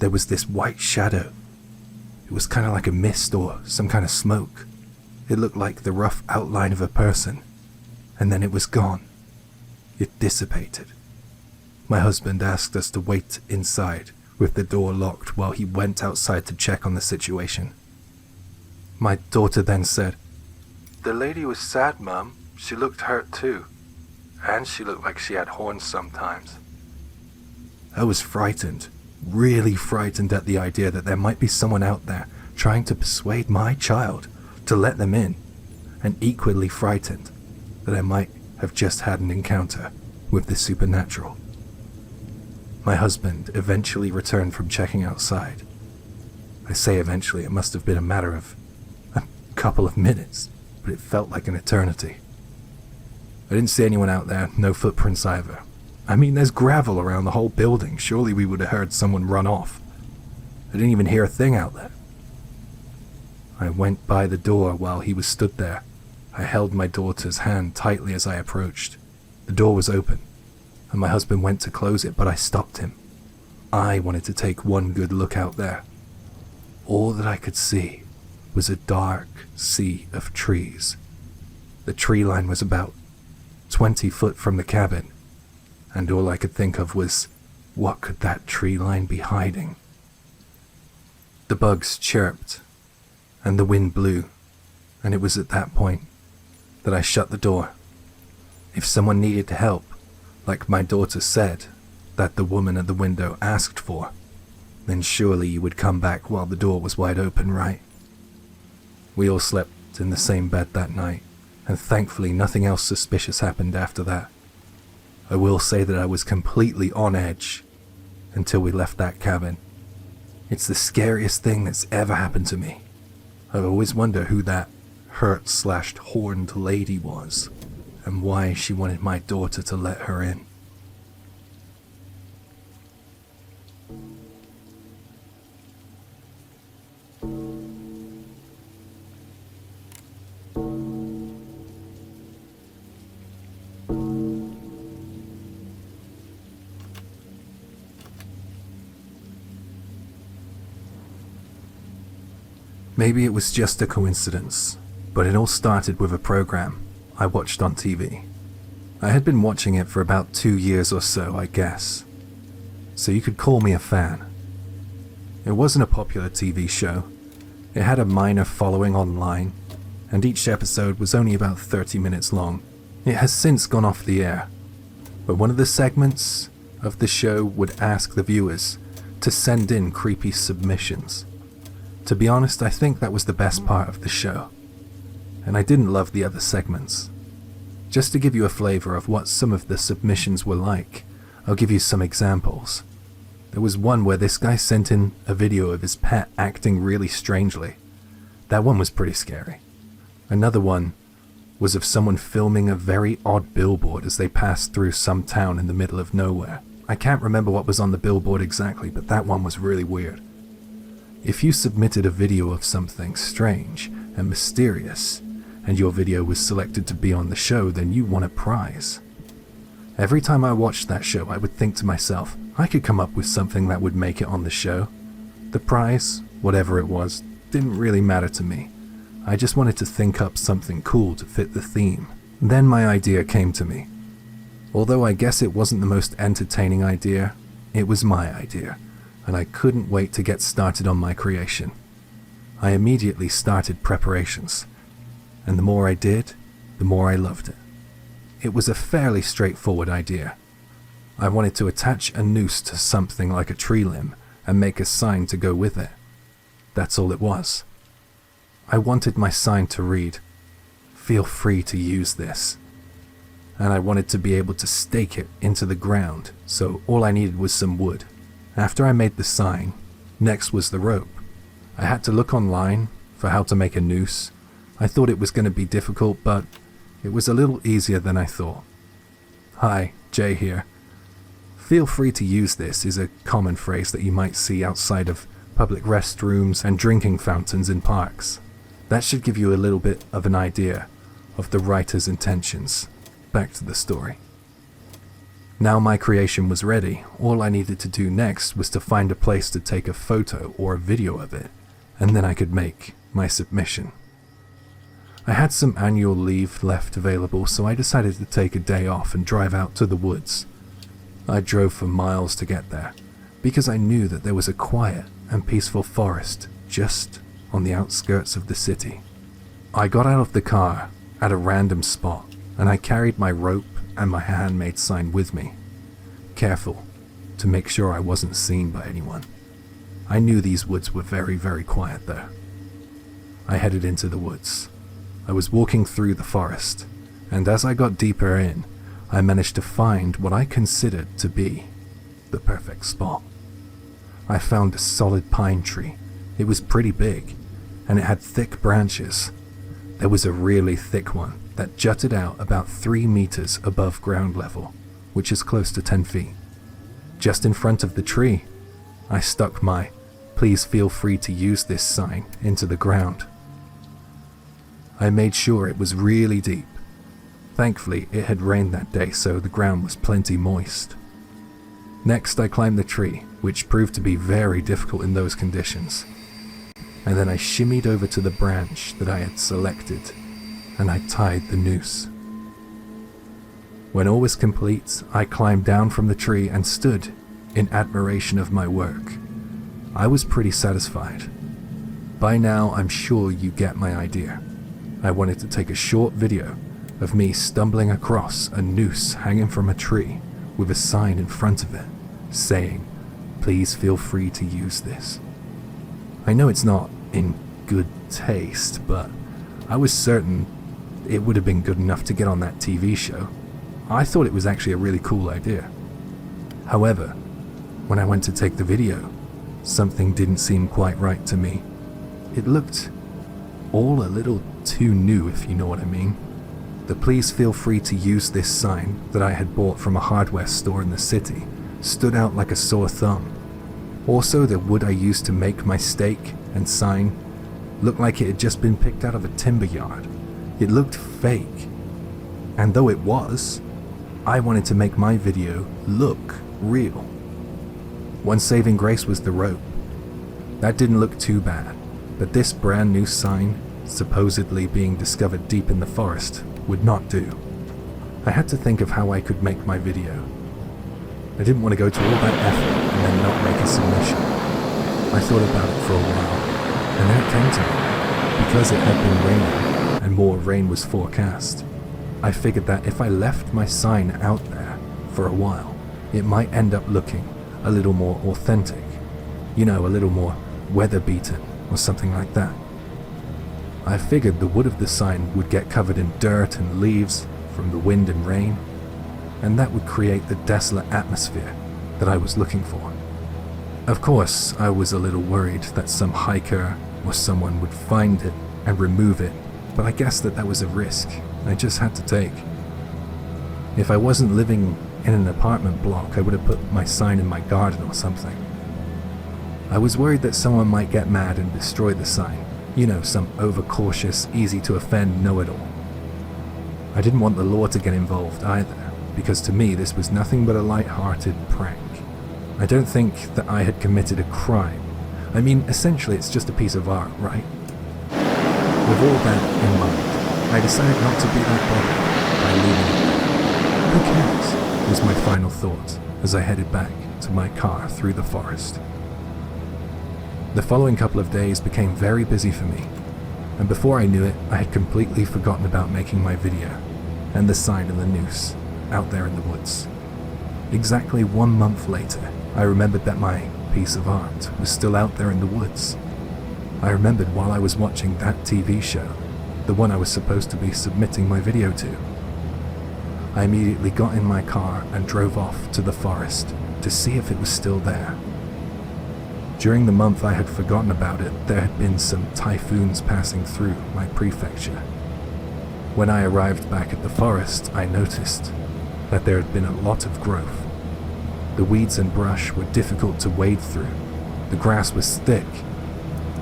there was this white shadow. It was kind of like a mist or some kind of smoke. It looked like the rough outline of a person, and then it was gone. It dissipated. My husband asked us to wait inside with the door locked while he went outside to check on the situation. My daughter then said, "The lady was sad, Mum. She looked hurt too. And she looked like she had horns sometimes." I was frightened, really frightened at the idea that there might be someone out there trying to persuade my child to let them in, and equally frightened that I might have just had an encounter with the supernatural. My husband eventually returned from checking outside. I say eventually, it must have been a matter of a couple of minutes, but it felt like an eternity. I didn't see anyone out there, no footprints either. I mean, there's gravel around the whole building. Surely we would have heard someone run off. I didn't even hear a thing out there. I went by the door while he was stood there. I held my daughter's hand tightly as I approached. The door was open, and my husband went to close it, but I stopped him. I wanted to take one good look out there. All that I could see was a dark sea of trees. The tree line was about 20 foot from the cabin, and all I could think of was, what could that tree line be hiding? The bugs chirped, and the wind blew, and it was at that point that I shut the door. If someone needed help, like my daughter said, that the woman at the window asked for, then surely you would come back while the door was wide open, right? We all slept in the same bed that night, and thankfully nothing else suspicious happened after that. I will say that I was completely on edge until we left that cabin. It's the scariest thing that's ever happened to me. I always wonder who that hurt/horned lady was, and why she wanted my daughter to let her in. Maybe it was just a coincidence, but it all started with a program I watched on TV. I had been watching it for about 2 years or so, I guess. So you could call me a fan. It wasn't a popular TV show. It had a minor following online, and each episode was only about 30 minutes long. It has since gone off the air, but one of the segments of the show would ask the viewers to send in creepy submissions. To be honest, I think that was the best part of the show, and I didn't love the other segments. Just to give you a flavor of what some of the submissions were like, I'll give you some examples. There was one where this guy sent in a video of his pet acting really strangely. That one was pretty scary. Another one was of someone filming a very odd billboard as they passed through some town in the middle of nowhere. I can't remember what was on the billboard exactly, but that one was really weird. If you submitted a video of something strange and mysterious, and your video was selected to be on the show, then you won a prize. Every time I watched that show, I would think to myself, I could come up with something that would make it on the show. The prize, whatever it was, didn't really matter to me. I just wanted to think up something cool to fit the theme. Then my idea came to me. Although I guess it wasn't the most entertaining idea, it was my idea, and I couldn't wait to get started on my creation. I immediately started preparations, and the more I did, the more I loved it. It was a fairly straightforward idea. I wanted to attach a noose to something like a tree limb and make a sign to go with it. That's all it was. I wanted my sign to read, "Feel free to use this." And I wanted to be able to stake it into the ground, so all I needed was some wood. After I made the sign, next was the rope. I had to look online for how to make a noose. I thought it was going to be difficult, but it was a little easier than I thought. Hi, Jay here. Feel free to use this is a common phrase that you might see outside of public restrooms and drinking fountains in parks. That should give you a little bit of an idea of the writer's intentions. Back to the story. Now my creation was ready. All I needed to do next was to find a place to take a photo or a video of it, and then I could make my submission. I had some annual leave left available, so I decided to take a day off and drive out to the woods. I drove for miles to get there, because I knew that there was a quiet and peaceful forest just on the outskirts of the city. I got out of the car at a random spot, and I carried my rope and my handmade sign with me, careful to make sure I wasn't seen by anyone. I knew these woods were very, very quiet though. I headed into the woods. I was walking through the forest, and as I got deeper in, I managed to find what I considered to be the perfect spot. I found a solid pine tree. It was pretty big, and it had thick branches. There was a really thick one that jutted out about 3 meters above ground level, which is close to 10 feet. Just in front of the tree, I stuck my "Please feel free to use this" sign into the ground. I made sure it was really deep. Thankfully, it had rained that day, so the ground was plenty moist. Next, I climbed the tree, which proved to be very difficult in those conditions. And then I shimmied over to the branch that I had selected, and I tied the noose. When all was complete, I climbed down from the tree and stood in admiration of my work. I was pretty satisfied. By now, I'm sure you get my idea. I wanted to take a short video of me stumbling across a noose hanging from a tree with a sign in front of it saying, "Please feel free to use this." I know it's not in good taste, but I was certain it would have been good enough to get on that TV show. I thought it was actually a really cool idea. However, when I went to take the video, something didn't seem quite right to me. It looked all a little too new, if you know what I mean. The "Please feel free to use this" sign that I had bought from a hardware store in the city stood out like a sore thumb. Also, the wood I used to make my stake and sign looked like it had just been picked out of a timber yard. It looked fake. And though it was, I wanted to make my video look real. One saving grace was the rope. That didn't look too bad, but this brand new sign, supposedly being discovered deep in the forest, would not do. I had to think of how I could make my video. I didn't want to go to all that effort and then not make a submission. I thought about it for a while, and then it came to me. Because it had been raining, and more rain was forecast, I figured that if I left my sign out there for a while, it might end up looking a little more authentic. You know, a little more weather-beaten or something like that. I figured the wood of the sign would get covered in dirt and leaves from the wind and rain, and that would create the desolate atmosphere that I was looking for. Of course, I was a little worried that some hiker or someone would find it and remove it, but I guessed that was a risk I just had to take. If I wasn't living in an apartment block, I would have put my sign in my garden or something. I was worried that someone might get mad and destroy the sign. You know, some overcautious, easy-to-offend know-it-all. I didn't want the law to get involved either, because to me this was nothing but a light-hearted prank. I don't think that I had committed a crime. I mean, essentially it's just a piece of art, right? With all that in mind, I decided not to be that bothered by leaving it there. Who cares, was my final thought as I headed back to my car through the forest. The following couple of days became very busy for me, and before I knew it, I had completely forgotten about making my video and the sign and the noose out there in the woods. Exactly 1 month later, I remembered that my piece of art was still out there in the woods. I remembered while I was watching that TV show, the one I was supposed to be submitting my video to. I immediately got in my car and drove off to the forest to see if it was still there. During the month I had forgotten about it, there had been some typhoons passing through my prefecture. When I arrived back at the forest, I noticed that there had been a lot of growth. The weeds and brush were difficult to wade through, the grass was thick,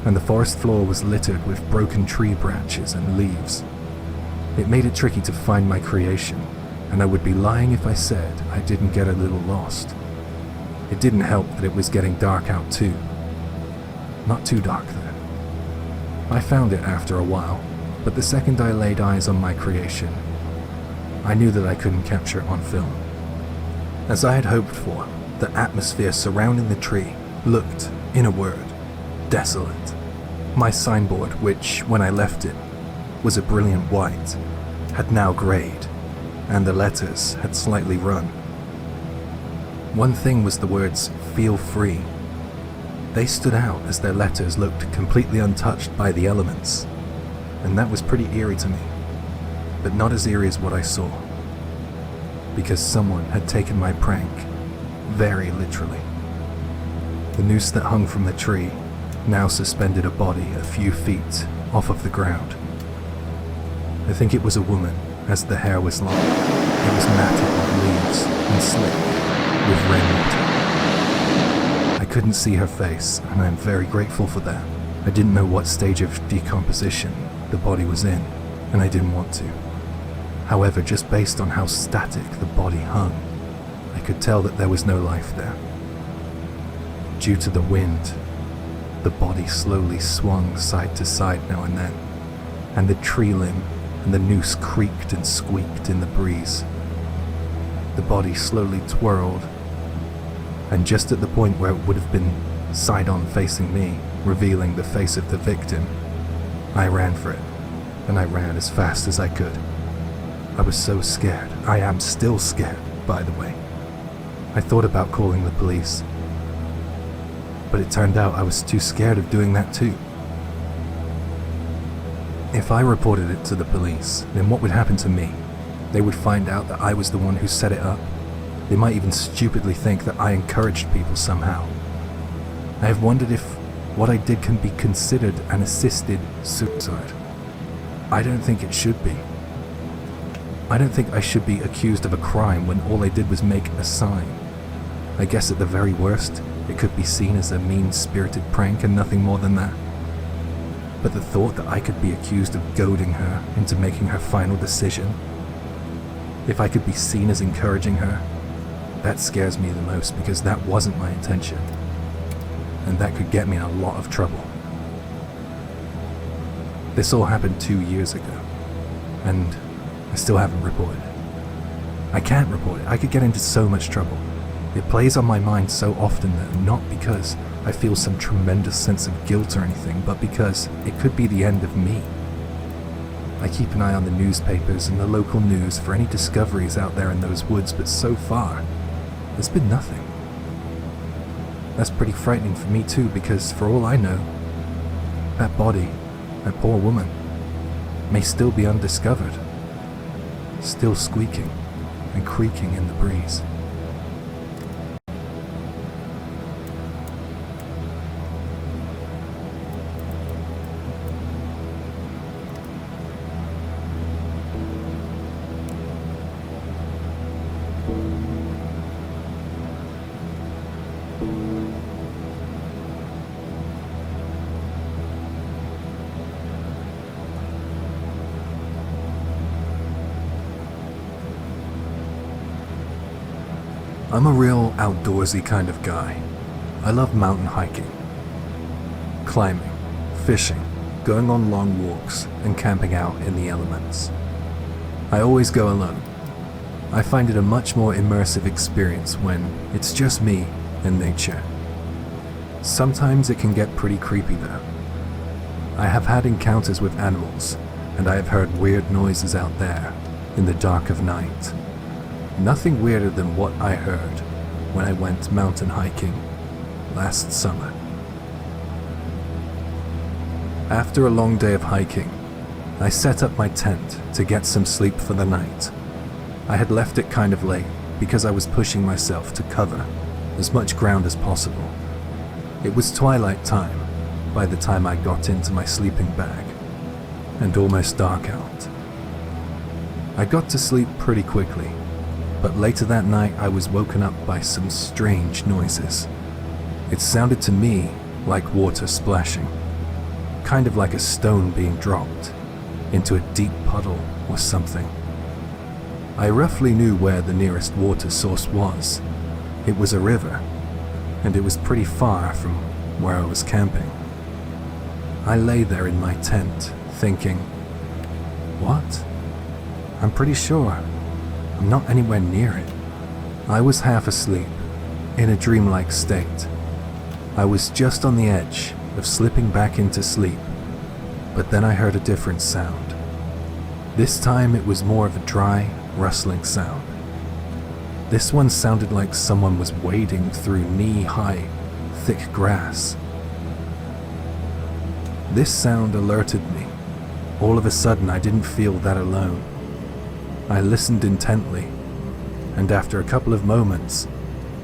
and the forest floor was littered with broken tree branches and leaves. It made it tricky to find my creation, and I would be lying if I said I didn't get a little lost. It didn't help that it was getting dark out too. Not too dark then. I found it after a while, but the second I laid eyes on my creation, I knew that I couldn't capture it on film. As I had hoped for, the atmosphere surrounding the tree looked, in a word, desolate. My signboard, which, when I left it, was a brilliant white, had now greyed, and the letters had slightly run. One thing was the words, "Feel free." They stood out as their letters looked completely untouched by the elements, and that was pretty eerie to me, but not as eerie as what I saw, because someone had taken my prank very literally. The noose that hung from the tree now suspended a body a few feet off of the ground. I think it was a woman, as the hair was long. It was matted with leaves and slick with rainwater. I couldn't see her face, and I am very grateful for that. I didn't know what stage of decomposition the body was in, and I didn't want to. However, just based on how static the body hung, I could tell that there was no life there. Due to the wind, the body slowly swung side to side now and then, and the tree limb and the noose creaked and squeaked in the breeze. The body slowly twirled, and just at the point where it would have been side-on facing me, revealing the face of the victim, I ran for it, and I ran as fast as I could. I was so scared. I am still scared, by the way. I thought about calling the police, but it turned out I was too scared of doing that too. If I reported it to the police, then what would happen to me? They would find out that I was the one who set it up. They might even stupidly think that I encouraged people somehow. I have wondered if what I did can be considered an assisted suicide. I don't think it should be. I don't think I should be accused of a crime when all I did was make a sign. I guess at the very worst, it could be seen as a mean-spirited prank and nothing more than that. But the thought that I could be accused of goading her into making her final decision, if I could be seen as encouraging her, that scares me the most, because that wasn't my intention, and that could get me in a lot of trouble. This all happened 2 years ago, and I still haven't reported it. I can't report it. I could get into so much trouble. It plays on my mind so often that not because I feel some tremendous sense of guilt or anything, but because it could be the end of me. I keep an eye on the newspapers and the local news for any discoveries out there in those woods, but so far, there's been nothing. That's pretty frightening for me too, because for all I know, that body, that poor woman, may still be undiscovered, still squeaking and creaking in the breeze. I'm a real outdoorsy kind of guy. I love mountain hiking, climbing, fishing, going on long walks, and camping out in the elements. I always go alone. I find it a much more immersive experience when it's just me and nature. Sometimes it can get pretty creepy though. I have had encounters with animals, and I have heard weird noises out there in the dark of night. Nothing weirder than what I heard when I went mountain hiking last summer. After a long day of hiking, I set up my tent to get some sleep for the night. I had left it kind of late because I was pushing myself to cover as much ground as possible. It was twilight time by the time I got into my sleeping bag, and almost dark out. I got to sleep pretty quickly, but later that night I was woken up by some strange noises. It sounded to me like water splashing, kind of like a stone being dropped into a deep puddle or something. I roughly knew where the nearest water source was. It was a river, and it was pretty far from where I was camping. I lay there in my tent, thinking, what? I'm pretty sure I'm not anywhere near it. I was half asleep, in a dreamlike state. I was just on the edge of slipping back into sleep, but then I heard a different sound. This time it was more of a dry, rustling sound. This one sounded like someone was wading through knee-high, thick grass. This sound alerted me. All of a sudden I didn't feel that alone. I listened intently, and after a couple of moments,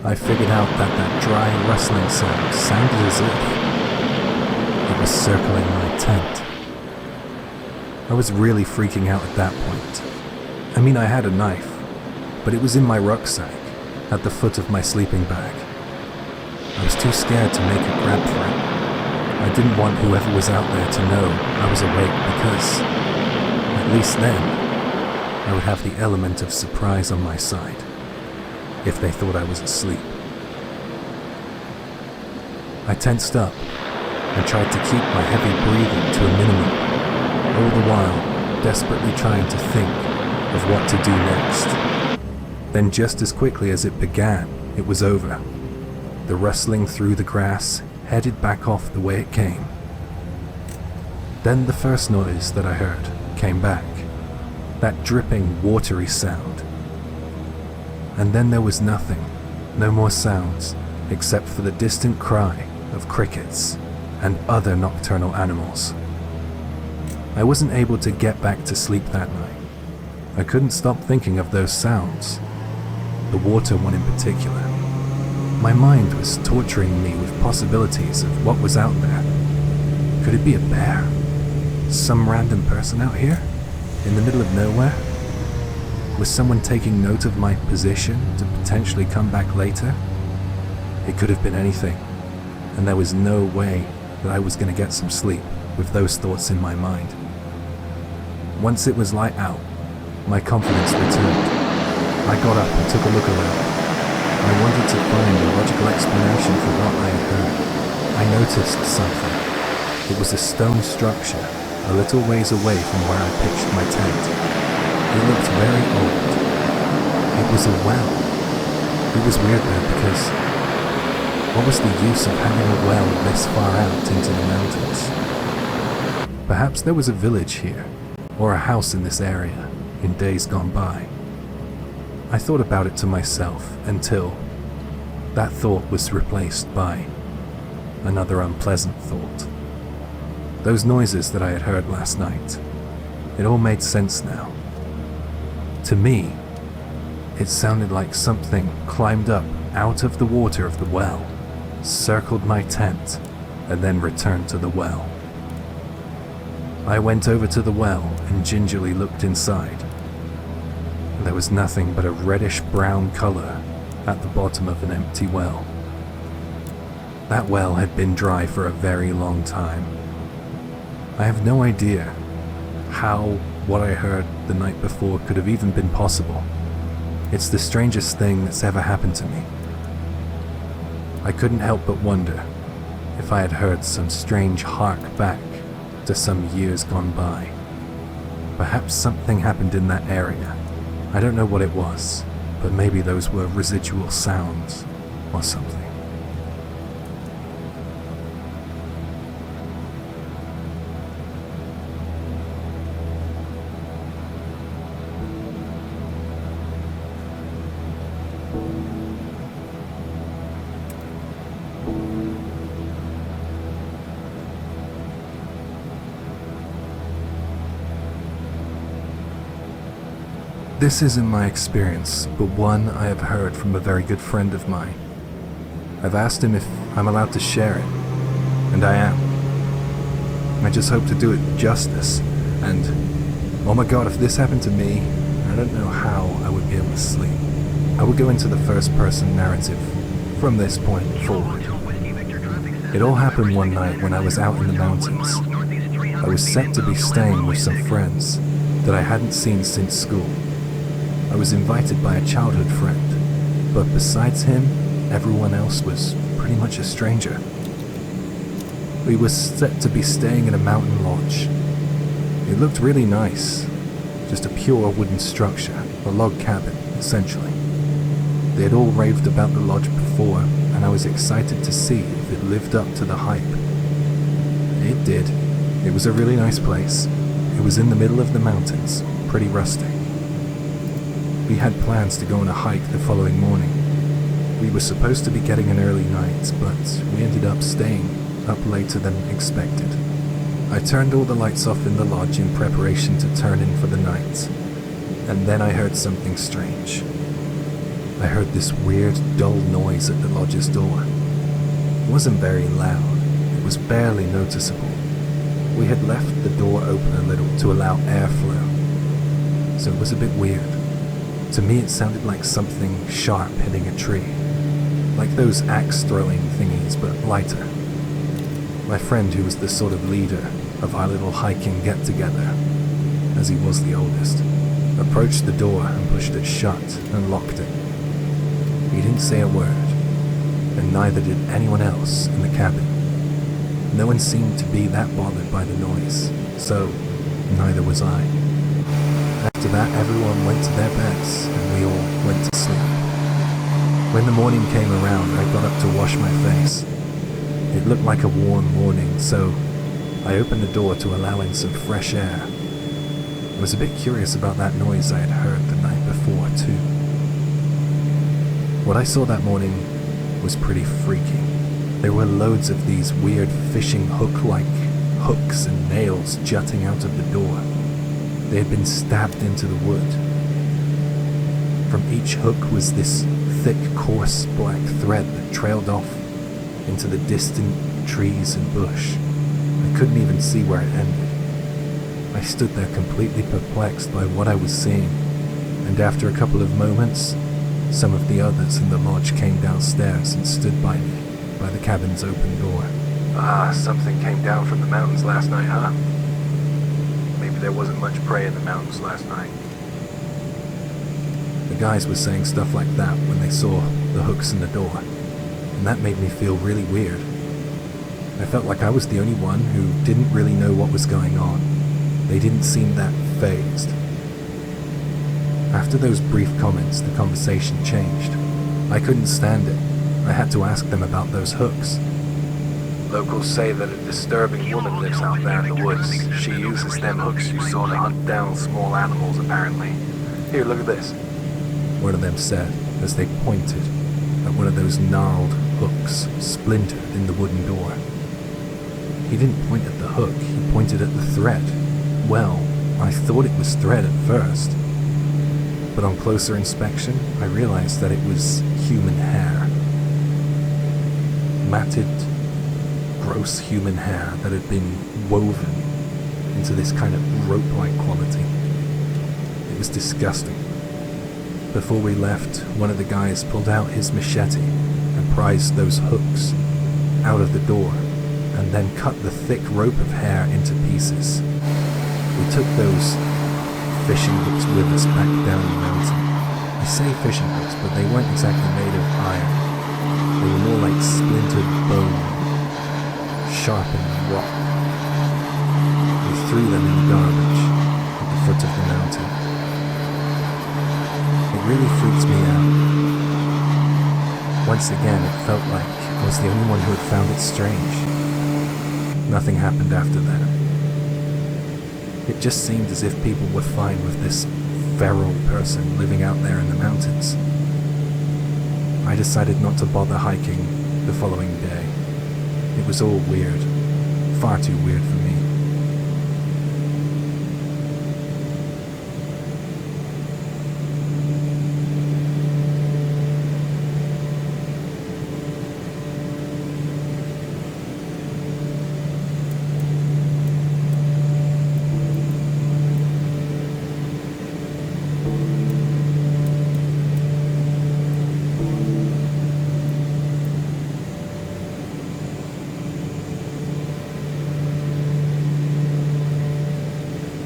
I figured out that dry, rustling sound sounded as if it was circling my tent. I was really freaking out at that point. I mean, I had a knife, but it was in my rucksack, at the foot of my sleeping bag. I was too scared to make a grab for it. I didn't want whoever was out there to know I was awake because, at least then, I would have the element of surprise on my side, if they thought I was asleep. I tensed up and tried to keep my heavy breathing to a minimum, all the while desperately trying to think of what to do next. Then just as quickly as it began, it was over. The rustling through the grass headed back off the way it came. Then the first noise that I heard came back, that dripping, watery sound. And then there was nothing, no more sounds, except for the distant cry of crickets and other nocturnal animals. I wasn't able to get back to sleep that night. I couldn't stop thinking of those sounds, the water one in particular. My mind was torturing me with possibilities of what was out there. Could it be a bear? Some random person out here? In the middle of nowhere? Was someone taking note of my position to potentially come back later? It could have been anything, and there was no way that I was going to get some sleep with those thoughts in my mind. Once it was light out, my confidence returned. I got up and took a look around. I wanted to find a logical explanation for what I had heard. I noticed something. It was a stone structure, a little ways away from where I pitched my tent. It looked very old. It was a well. It was weird though, because what was the use of having a well this far out into the mountains? Perhaps there was a village here, or a house in this area, in days gone by. I thought about it to myself until that thought was replaced by another unpleasant thought. Those noises that I had heard last night, it all made sense now. To me, it sounded like something climbed up out of the water of the well, circled my tent, and then returned to the well. I went over to the well and gingerly looked inside. There was nothing but a reddish-brown color at the bottom of an empty well. That well had been dry for a very long time. I have no idea how what I heard the night before could have even been possible. It's the strangest thing that's ever happened to me. I couldn't help but wonder if I had heard some strange hark back to some years gone by. Perhaps something happened in that area. I don't know what it was, but maybe those were residual sounds or something. This isn't my experience, but one I have heard from a very good friend of mine. I've asked him if I'm allowed to share it, and I am. I just hope to do it justice, and oh my god, if this happened to me, I don't know how I would be able to sleep. I will go into the first person narrative from this point forward. It all happened one night when I was out in the mountains. I was set to be staying with some friends that I hadn't seen since school. I was invited by a childhood friend, but besides him, everyone else was pretty much a stranger. We were set to be staying in a mountain lodge. It looked really nice, just a pure wooden structure, a log cabin, essentially. They had all raved about the lodge before, and I was excited to see if it lived up to the hype. It did. It was a really nice place. It was in the middle of the mountains, pretty rustic. We had plans to go on a hike the following morning. We were supposed to be getting an early night, but we ended up staying up later than expected. I turned all the lights off in the lodge in preparation to turn in for the night, and then I heard something strange. I heard this weird, dull noise at the lodge's door. It wasn't very loud, it was barely noticeable. We had left the door open a little to allow airflow, so it was a bit weird. To me it sounded like something sharp hitting a tree, like those axe-throwing thingies but lighter. My friend, who was the sort of leader of our little hiking get-together, as he was the oldest, approached the door and pushed it shut and locked it. He didn't say a word, and neither did anyone else in the cabin. No one seemed to be that bothered by the noise, so neither was I. After that, everyone went to their beds, and we all went to sleep. When the morning came around, I got up to wash my face. It looked like a warm morning, so I opened the door to allow in some fresh air. I was a bit curious about that noise I had heard the night before, too. What I saw that morning was pretty freaky. There were loads of these weird fishing hook-like hooks and nails jutting out of the door. They had been stabbed into the wood. From each hook was this thick, coarse black thread that trailed off into the distant trees and bush. I couldn't even see where it ended. I stood there completely perplexed by what I was seeing, and after a couple of moments, some of the others in the lodge came downstairs and stood by me, by the cabin's open door. Something came down from the mountains last night, huh? Maybe there wasn't much prey in the mountains last night. The guys were saying stuff like that when they saw the hooks in the door, and that made me feel really weird. I felt like I was the only one who didn't really know what was going on. They didn't seem that fazed. After those brief comments, the conversation changed. I couldn't stand it. I had to ask them about those hooks. Locals say that a disturbing woman lives out there in the woods. She uses them hooks you saw to hunt down small animals, apparently. Here, look at this. One of them said, as they pointed at one of those gnarled hooks splintered in the wooden door. He didn't point at the hook, he pointed at the thread. Well, I thought it was thread at first, but on closer inspection, I realized that it was human hair. Matted, gross human hair that had been woven into this kind of rope-like quality. It was disgusting. Before we left, one of the guys pulled out his machete and prized those hooks out of the door, and then cut the thick rope of hair into pieces. We took those fishing hooks with us back down the mountain. I say fishing hooks, but they weren't exactly made of iron. They were more like splintered bone, sharpened rock. We threw them in the garbage at the foot of the mountain. It really freaked me out. Once again, it felt like I was the only one who had found it strange. Nothing happened after that. It just seemed as if people were fine with this feral person living out there in the mountains. I decided not to bother hiking the following day. It was all weird, far too weird for me.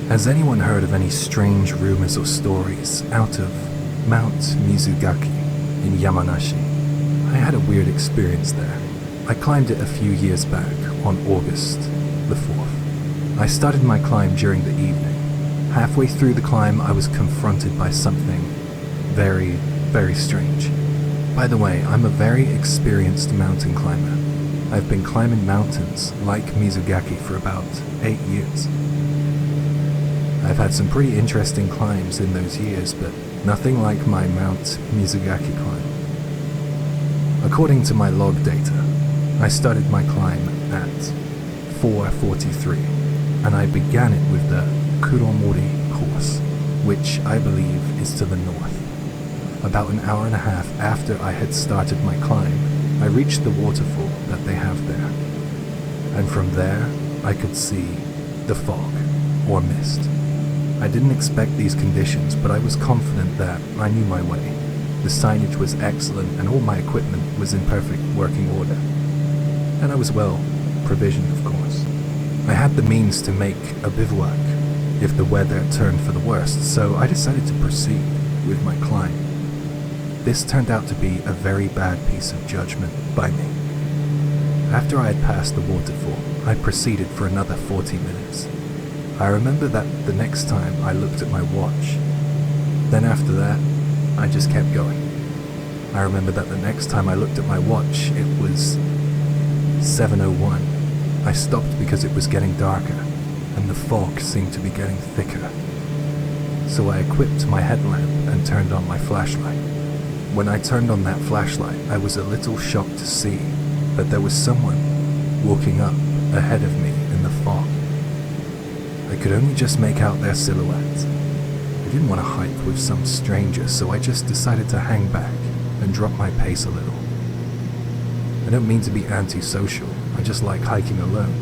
Has anyone heard of any strange rumors or stories out of Mount Mizugaki in Yamanashi. I had a weird experience there. I climbed it a few years back on August the 4th. I started my climb during the evening. Halfway through the climb, I was confronted by something very, very strange. By the way, I'm a very experienced mountain climber. I've been climbing mountains like Mizugaki for about 8 years. I've had some pretty interesting climbs in those years, but nothing like my Mount Mizugaki climb. According to my log data, I started my climb at 4:43, and I began it with the Kuromori course, which I believe is to the north. About an hour and a half after I had started my climb, I reached the waterfall that they have there, and from there I could see the fog, or mist. I didn't expect these conditions, but I was confident that I knew my way. The signage was excellent and all my equipment was in perfect working order. And I was well provisioned, of course. I had the means to make a bivouac if the weather turned for the worst, so I decided to proceed with my climb. This turned out to be a very bad piece of judgment by me. After I had passed the waterfall, I proceeded for another 40 minutes. I remember that the next time I looked at my watch. Then after that, I just kept going. I remember that the next time I looked at my watch, it was 7:01. I stopped because it was getting darker, and the fog seemed to be getting thicker. So I equipped my headlamp and turned on my flashlight. When I turned on that flashlight, I was a little shocked to see that there was someone walking up ahead of me in the fog. I could only just make out their silhouette. I didn't want to hike with some stranger, so I just decided to hang back and drop my pace a little. I don't mean to be antisocial, I just like hiking alone.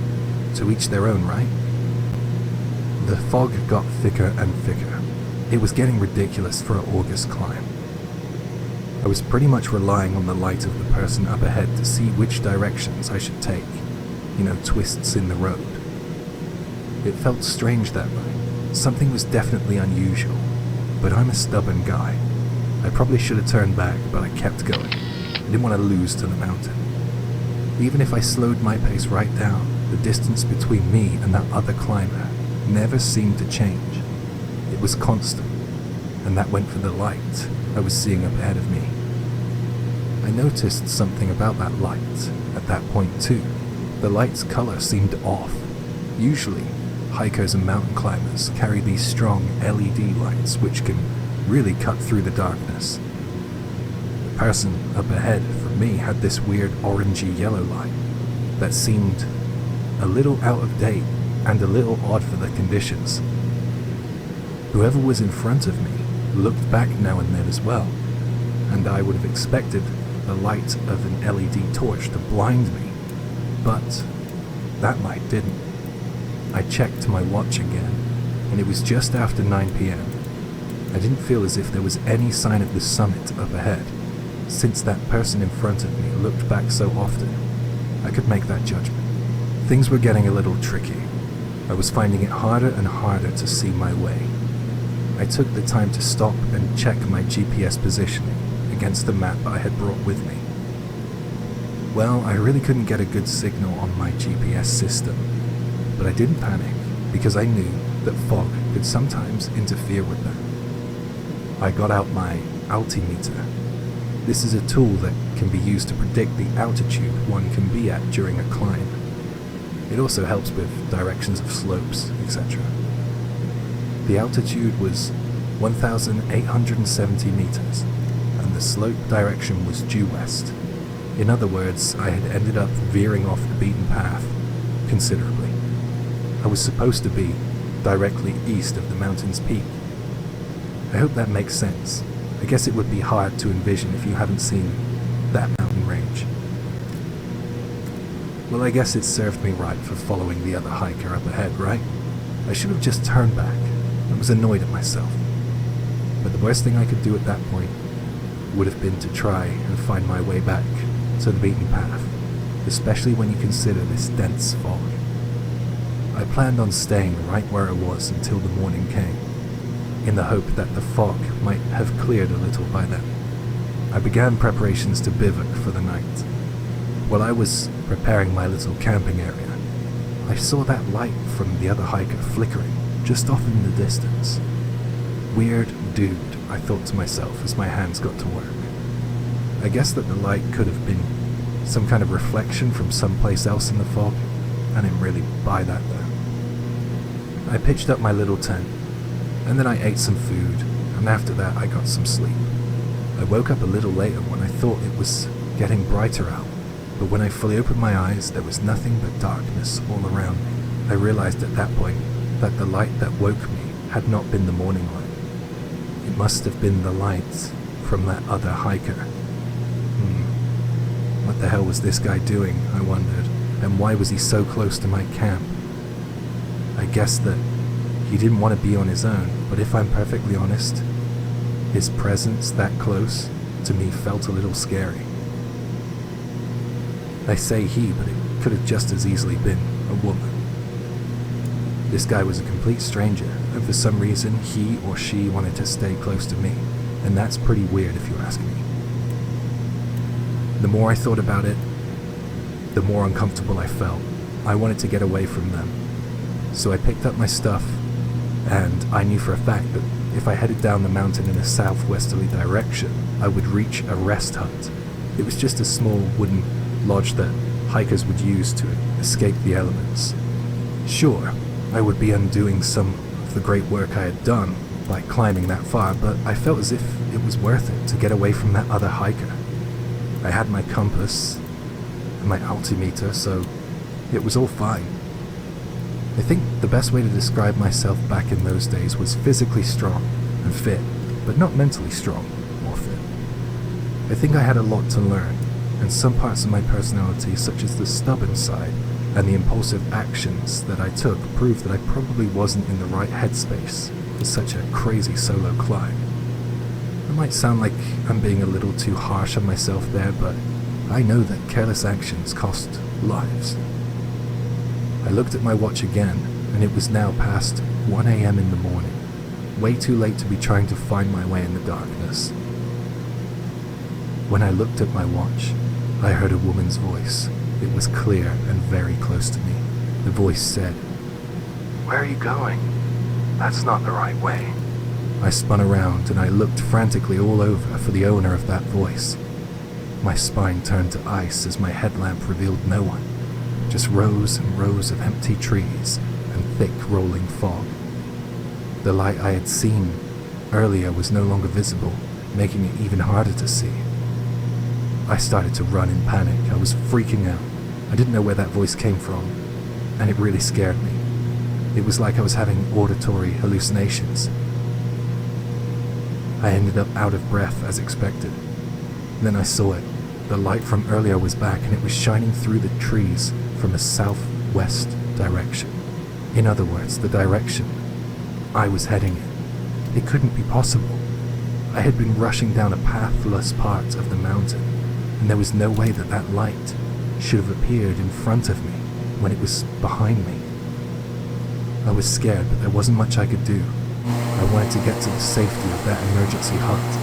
To each their own, right? The fog got thicker and thicker. It was getting ridiculous for an August climb. I was pretty much relying on the light of the person up ahead to see which directions I should take, twists in the road. It felt strange that night. Something was definitely unusual, but I'm a stubborn guy. I probably should have turned back, but I kept going. I didn't want to lose to the mountain. Even if I slowed my pace right down, the distance between me and that other climber never seemed to change. It was constant, and that went for the light I was seeing up ahead of me. I noticed something about that light at that point too. The light's color seemed off. Usually, hikers and mountain climbers carry these strong LED lights which can really cut through the darkness. The person up ahead from me had this weird orangey yellow light that seemed a little out of date and a little odd for the conditions. Whoever was in front of me looked back now and then as well, and I would have expected the light of an LED torch to blind me, but that light didn't. I checked my watch again, and it was just after 9 p.m. I didn't feel as if there was any sign of the summit up ahead. Since that person in front of me looked back so often, I could make that judgment. Things were getting a little tricky. I was finding it harder and harder to see my way. I took the time to stop and check my GPS positioning against the map I had brought with me. Well, I really couldn't get a good signal on my GPS system, but I didn't panic because I knew that fog could sometimes interfere with that. I got out my altimeter. This is a tool that can be used to predict the altitude one can be at during a climb. It also helps with directions of slopes, etc. The altitude was 1,870 meters, and the slope direction was due west. In other words, I had ended up veering off the beaten path considerably. I was supposed to be directly east of the mountain's peak. I hope that makes sense. I guess it would be hard to envision if you haven't seen that mountain range. Well, I guess it served me right for following the other hiker up ahead, right? I should have just turned back. I was annoyed at myself. But the worst thing I could do at that point would have been to try and find my way back to the beaten path, especially when you consider this dense fog. I planned on staying right where I was until the morning came. in the hope that the fog might have cleared a little by then. I began preparations to bivouac for the night. While I was preparing my little camping area, I saw that light from the other hiker flickering just off in the distance. Weird dude, I thought to myself as my hands got to work. I guess that the light could have been some kind of reflection from someplace else in the fog. I didn't really buy that though. I pitched up my little tent, and then I ate some food, and after that I got some sleep. I woke up a little later when I thought it was getting brighter out, but when I fully opened my eyes there was nothing but darkness all around me. I realized at that point that the light that woke me had not been the morning light. It must have been the light from that other hiker. What the hell was this guy doing, I wondered, and why was he so close to my camp? I guess that he didn't want to be on his own, but if I'm perfectly honest, his presence that close to me felt a little scary. I say he, but it could have just as easily been a woman. This guy was a complete stranger, and for some reason he or she wanted to stay close to me, and that's pretty weird if you ask me. The more I thought about it, the more uncomfortable I felt. I wanted to get away from them. So I picked up my stuff, and I knew for a fact that if I headed down the mountain in a southwesterly direction, I would reach a rest hut. It was just a small wooden lodge that hikers would use to escape the elements. Sure, I would be undoing some of the great work I had done by climbing that far, but I felt as if it was worth it to get away from that other hiker. I had my compass and my altimeter, so it was all fine. I think the best way to describe myself back in those days was physically strong and fit, but not mentally strong or fit. I think I had a lot to learn, and some parts of my personality, such as the stubborn side and the impulsive actions that I took, proved that I probably wasn't in the right headspace for such a crazy solo climb. It might sound like I'm being a little too harsh on myself there, but I know that careless actions cost lives. I looked at my watch again, and it was now past 1 a.m. in the morning, way too late to be trying to find my way in the darkness. When I looked at my watch, I heard a woman's voice. It was clear and very close to me. The voice said, "Where are you going? That's not the right way." I spun around and I looked frantically all over for the owner of that voice. My spine turned to ice as my headlamp revealed no one, just rows and rows of empty trees and thick rolling fog. The light I had seen earlier was no longer visible, making it even harder to see. I started to run in panic. I was freaking out. I didn't know where that voice came from, and it really scared me. It was like I was having auditory hallucinations. I ended up out of breath as expected. Then I saw it. The light from earlier was back, and it was shining through the trees from a southwest direction. In other words, the direction I was heading in. It couldn't be possible. I had been rushing down a pathless part of the mountain, and there was no way that that light should have appeared in front of me when it was behind me. I was scared, but there wasn't much I could do. I wanted to get to the safety of that emergency hut.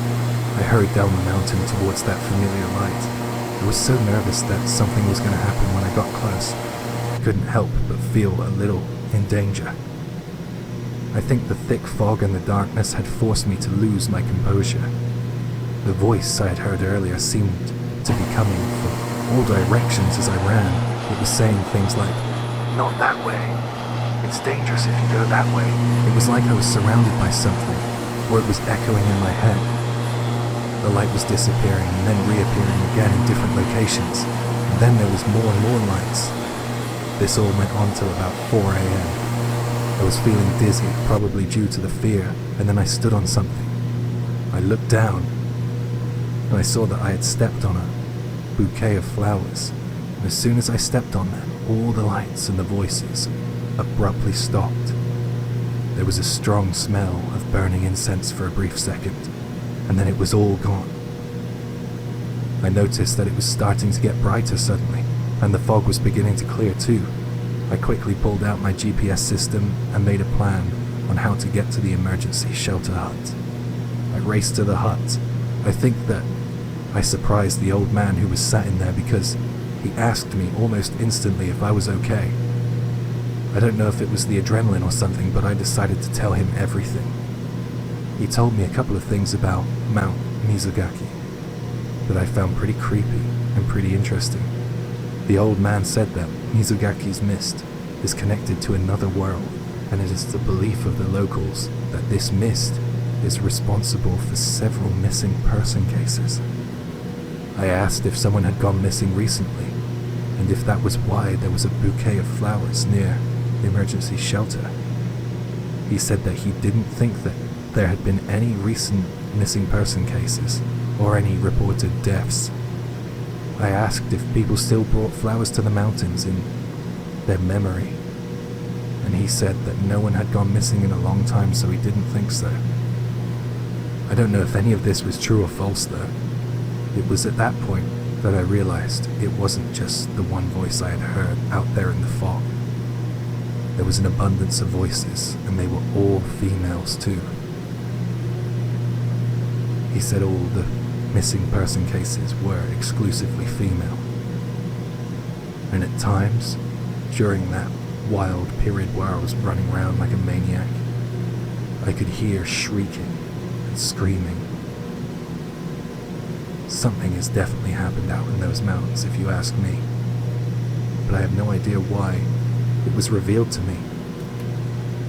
I hurried down the mountain towards that familiar light. I was so nervous that something was going to happen when I got close. I couldn't help but feel a little in danger. I think the thick fog and the darkness had forced me to lose my composure. The voice I had heard earlier seemed to be coming from all directions as I ran. It was saying things like, "Not that way. It's dangerous if you go that way." It was like I was surrounded by something, or it was echoing in my head. The light was disappearing and then reappearing again in different locations, and then there was more and more lights. This all went on till about 4 a.m. I was feeling dizzy, probably due to the fear, and then I stood on something. I looked down, and I saw that I had stepped on a bouquet of flowers, and as soon as I stepped on them, all the lights and the voices abruptly stopped. There was a strong smell of burning incense for a brief second, and then it was all gone. I noticed that it was starting to get brighter suddenly, and the fog was beginning to clear too. I quickly pulled out my GPS system and made a plan on how to get to the emergency shelter hut. I raced to the hut. I think that I surprised the old man who was sat in there because he asked me almost instantly if I was okay. I don't know if it was the adrenaline or something, but I decided to tell him everything. He told me a couple of things about Mount Mizugaki that I found pretty creepy and pretty interesting. The old man said that Mizugaki's mist is connected to another world, and it is the belief of the locals that this mist is responsible for several missing person cases. I asked if someone had gone missing recently, and if that was why there was a bouquet of flowers near the emergency shelter. He said that he didn't think that there had been any recent missing person cases or any reported deaths. I asked if people still brought flowers to the mountains in their memory, and he said that no one had gone missing in a long time, so he didn't think so. I don't know if any of this was true or false though. It was at that point that I realized it wasn't just the one voice I had heard out there in the fog. There was an abundance of voices, and they were all females too. He said all the missing person cases were exclusively female. And at times, during that wild period where I was running around like a maniac, I could hear shrieking and screaming. Something has definitely happened out in those mountains, if you ask me. But I have no idea why it was revealed to me.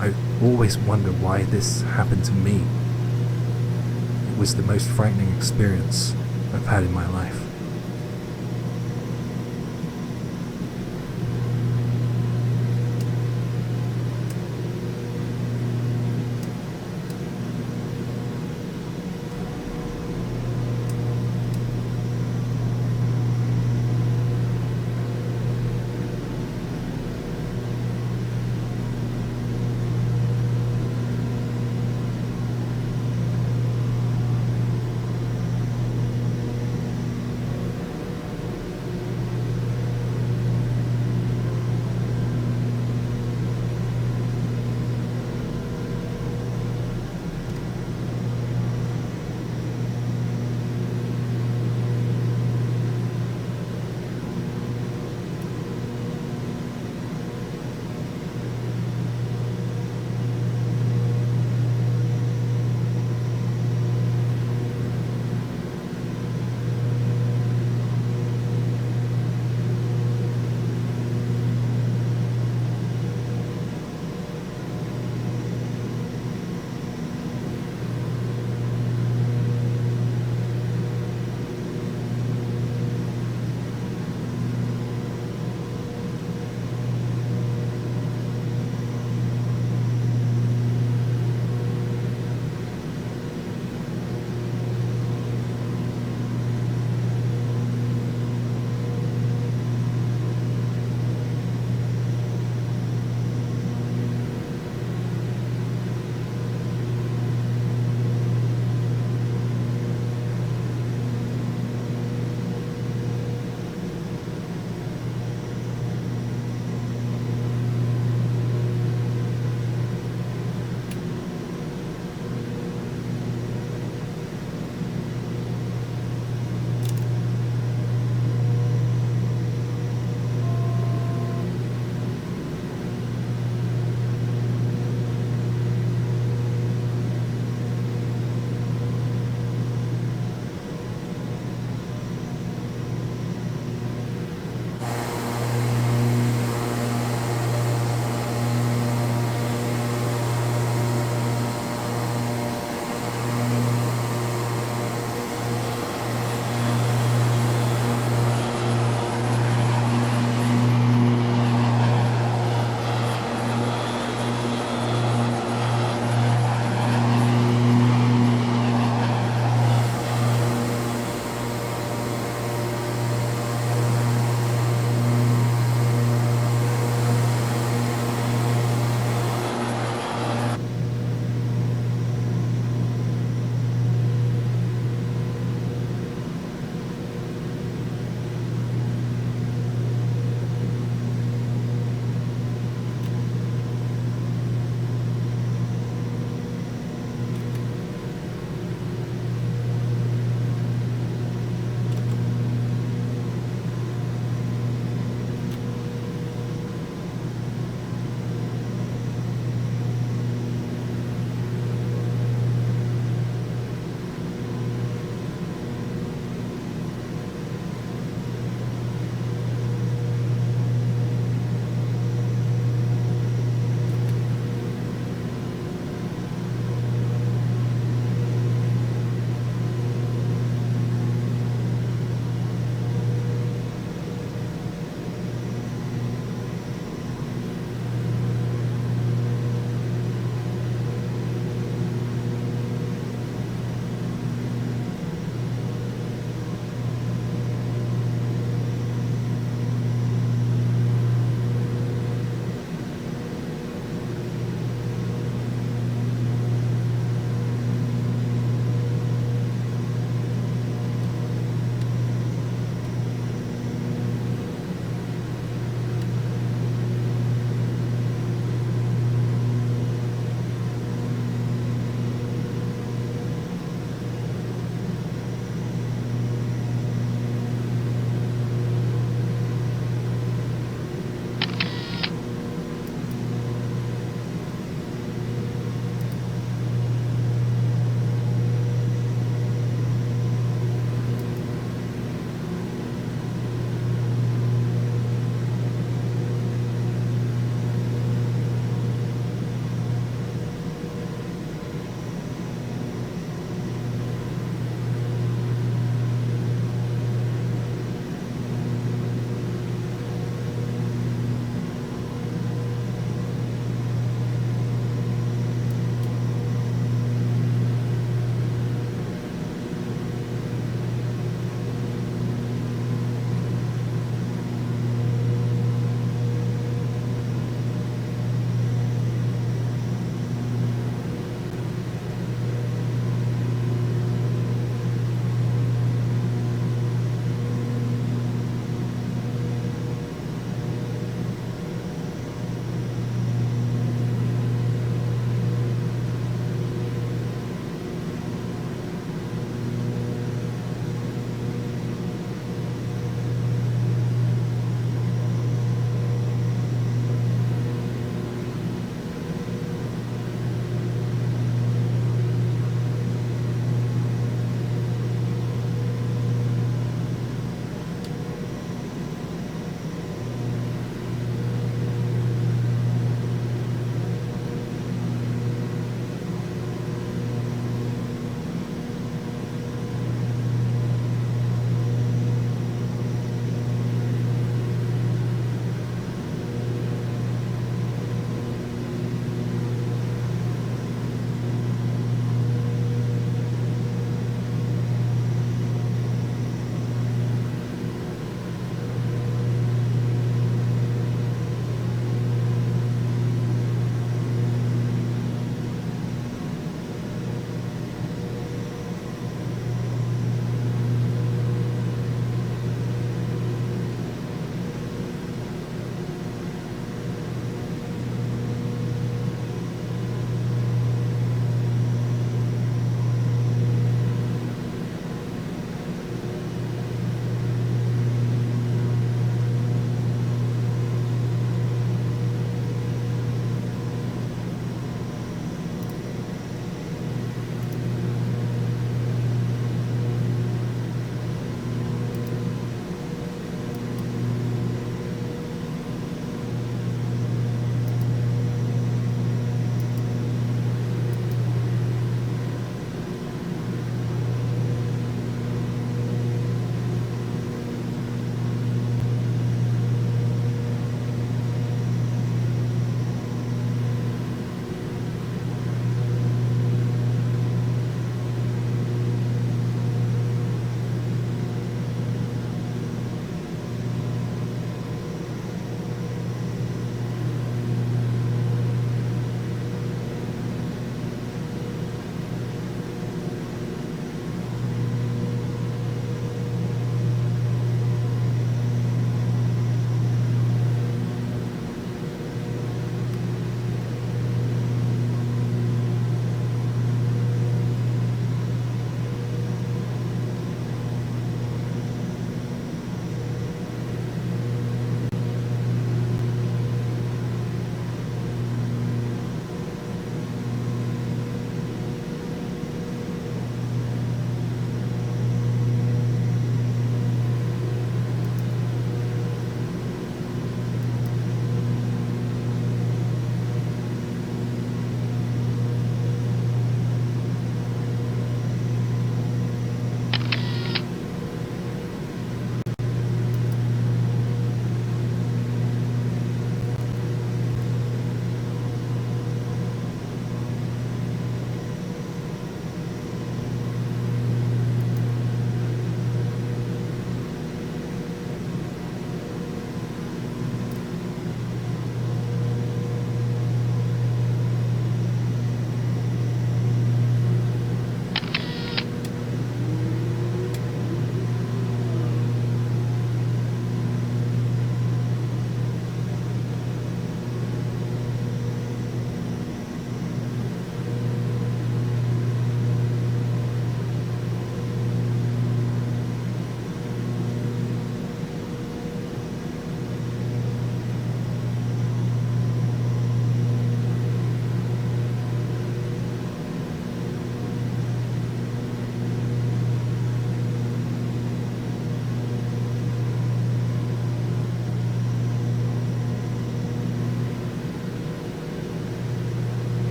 I always wonder why this happened to me. It was the most frightening experience I've had in my life.